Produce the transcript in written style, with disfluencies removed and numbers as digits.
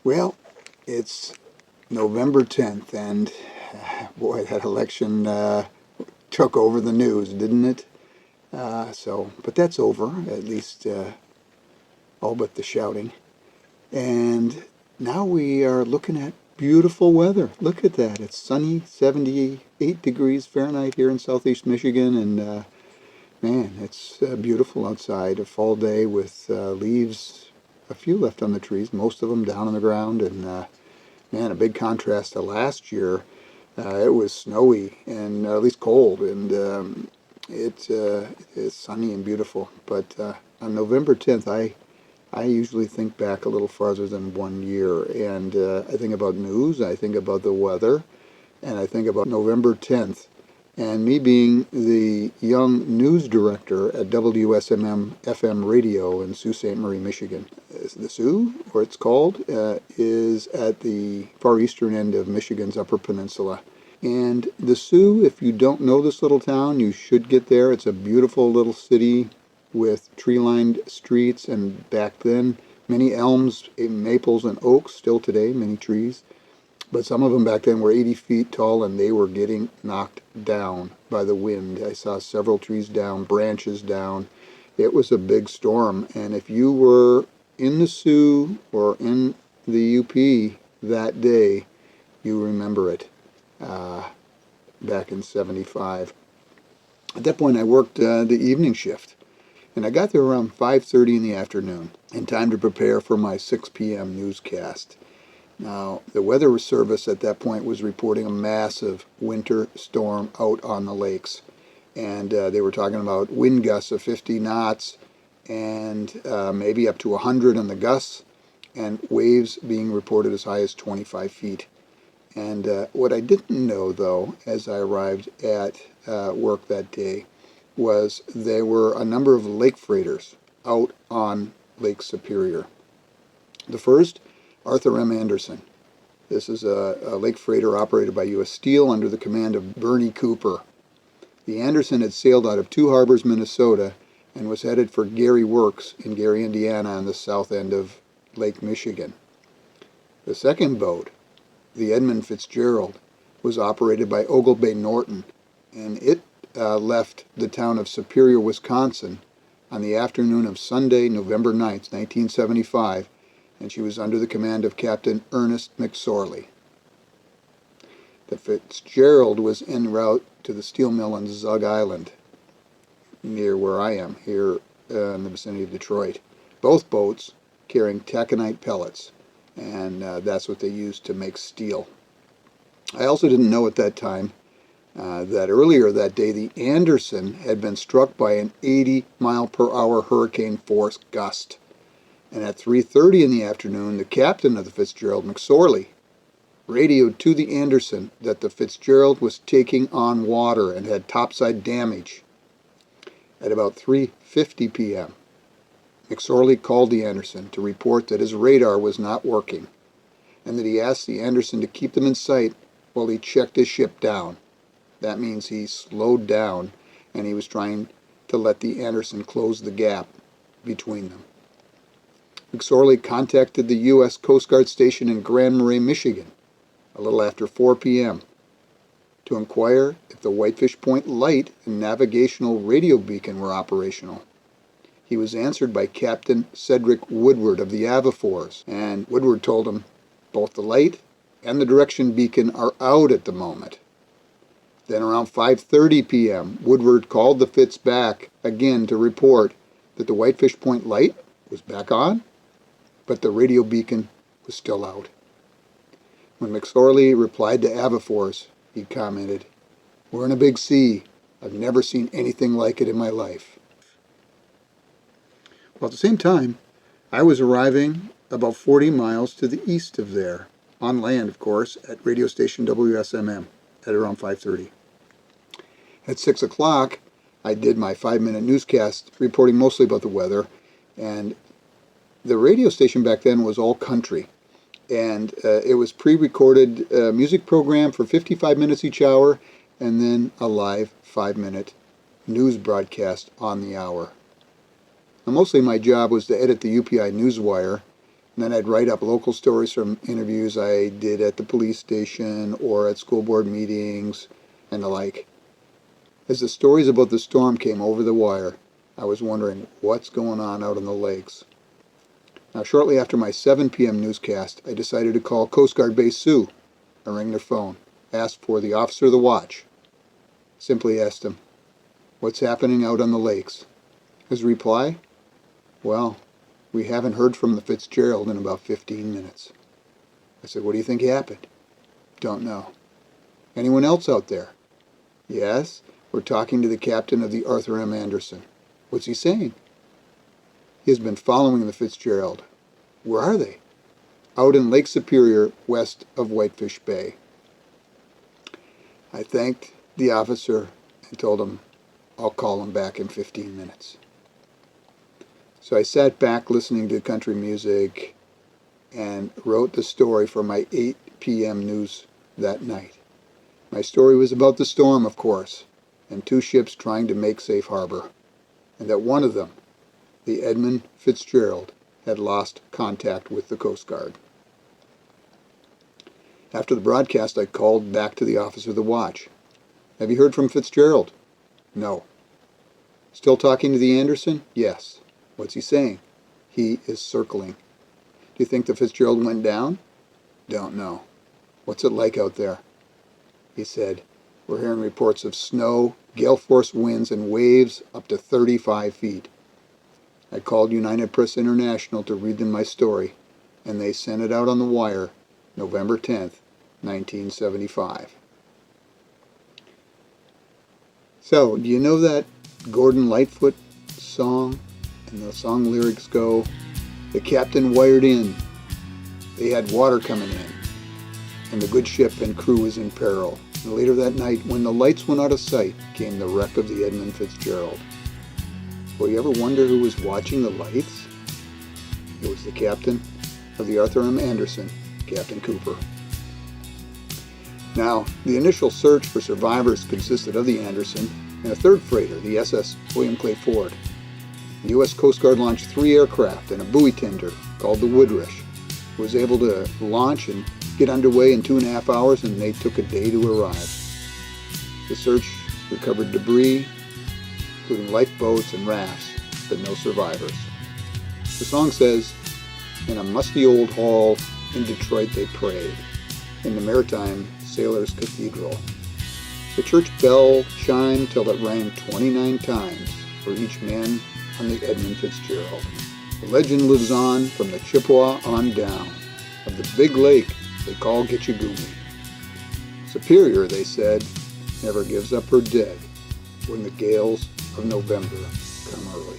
Well, it's November 10th, and boy, that election took over the news, didn't it? But that's over, at least all but the shouting. And now we are looking at beautiful weather. Look at that. It's sunny, 78 degrees Fahrenheit here in southeast Michigan, and man, it's beautiful outside. A fall day with leaves, a few left on the trees, most of them down on the ground, and man, a big contrast to last year. It was snowy and at least cold, and it's sunny and beautiful. But on November 10th, I usually think back a little farther than 1 year, and I think about news, I think about the weather, and I think about November 10th, and me being the young news director at WSMM-FM radio in Sault Ste. Marie, Michigan. The Sioux, or it's called, is at the far eastern end of Michigan's Upper Peninsula. And the Sioux, if you don't know this little town, you should get there. It's a beautiful little city with tree-lined streets, and back then, many elms, maples, and oaks, still today, many trees. But some of them back then were 80 feet tall, and they were getting knocked down by the wind. I saw several trees down, branches down. It was a big storm, and if you were in the Sioux or in the UP that day, you remember it back in 75. At that point, I worked the evening shift, and I got there around 5:30 in the afternoon, in time to prepare for my 6 p.m. newscast. Now, the Weather Service at that point was reporting a massive winter storm out on the lakes, and they were talking about wind gusts of 50 knots and maybe up to 100 on the gusts, and waves being reported as high as 25 feet. And what I didn't know, though, as I arrived at work that day, was there were a number of lake freighters out on Lake Superior. The first, Arthur M. Anderson. This is a lake freighter operated by U.S. Steel under the command of Bernie Cooper. The Anderson had sailed out of Two Harbors, Minnesota, and was headed for Gary Works in Gary, Indiana, on the south end of Lake Michigan. The second boat, the Edmund Fitzgerald, was operated by Oglebay Norton, and it left the town of Superior, Wisconsin on the afternoon of Sunday, November 9th, 1975, and she was under the command of Captain Ernest McSorley. The Fitzgerald was en route to the steel mill on Zug Island, near where I am, here in the vicinity of Detroit. Both boats carrying taconite pellets, and that's what they used to make steel. I also didn't know at that time that earlier that day the Anderson had been struck by an 80-mile-per-hour hurricane force gust. And at 3:30 in the afternoon, the captain of the Fitzgerald, McSorley, radioed to the Anderson that the Fitzgerald was taking on water and had topside damage. At about 3:50 p.m., McSorley called the Anderson to report that his radar was not working, and that he asked the Anderson to keep them in sight while he checked his ship down. That means he slowed down, and he was trying to let the Anderson close the gap between them. McSorley contacted the U.S. Coast Guard station in Grand Marais, Michigan, a little after 4 p.m., to inquire if the Whitefish Point light and navigational radio beacon were operational. He was answered by Captain Cedric Woodward of the Avafors, and Woodward told him both the light and the direction beacon are out at the moment. Then around 5:30 p.m., Woodward called the Fitz back again to report that the Whitefish Point light was back on, but the radio beacon was still out. When McSorley replied to Avafors, he commented, "We're in a big sea. I've never seen anything like it in my life." Well, at the same time, I was arriving about 40 miles to the east of there, on land, of course, at radio station WSMM at around 5:30. At 6 o'clock, I did my 5-minute newscast reporting mostly about the weather, and the radio station back then was all country, and it was pre-recorded music program for 55 minutes each hour, and then a live 5-minute news broadcast on the hour. Now, mostly my job was to edit the UPI Newswire And then I'd write up local stories from interviews I did at the police station or at school board meetings and the like. As the stories about the storm came over the wire, I was wondering what's going on out on the lakes. Now, shortly after my 7 p.m. newscast, I decided to call Coast Guard Base Sioux. I rang their phone, asked for the officer of the watch. Simply asked him, "What's happening out on the lakes?" His reply, "Well, we haven't heard from the Fitzgerald in about 15 minutes. I said, "What do you think happened?" "Don't know." "Anyone else out there?" "Yes, we're talking to the captain of the Arthur M. Anderson." "What's he saying?" "He has been following the Fitzgerald." "Where are they?" "Out in Lake Superior, west of Whitefish Bay." I thanked the officer and told him I'll call him back in 15 minutes. So I sat back listening to country music and wrote the story for my 8 p.m. news that night. My story was about the storm, of course, and 2 ships trying to make safe harbor, and that one of them, the Edmund Fitzgerald, had lost contact with the Coast Guard. After the broadcast, I called back to the officer of the watch. "Have you heard from Fitzgerald?" "No." "Still talking to the Anderson?" "Yes." "What's he saying?" "He is circling." "Do you think the Fitzgerald went down?" "Don't know." "What's it like out there?" He said, "We're hearing reports of snow, gale force winds, and waves up to 35 feet. I called United Press International to read them my story, and they sent it out on the wire November 10th, 1975. So, do you know that Gordon Lightfoot song? And the song lyrics go, "The captain wired in, they had water coming in, and the good ship and crew was in peril. And later that night, when the lights went out of sight, came the wreck of the Edmund Fitzgerald." Well, you ever wonder who was watching the lights? It was the captain of the Arthur M. Anderson, Captain Cooper. Now, the initial search for survivors consisted of the Anderson and a third freighter, the SS William Clay Ford. The U.S. Coast Guard launched 3 aircraft and a buoy tender called the Woodrush. It was able to launch and get underway in 2.5 hours, and they took a day to arrive. The search recovered debris, including lifeboats and rafts, but no survivors. The song says, "In a musty old hall in Detroit they prayed, in the maritime sailors' cathedral. The church bell chimed till it rang 29 times for each man on the Edmund Fitzgerald. The legend lives on from the Chippewa on down, of the big lake they call Gitchagumi. Superior, they said, never gives up her dead when the gales of November come early."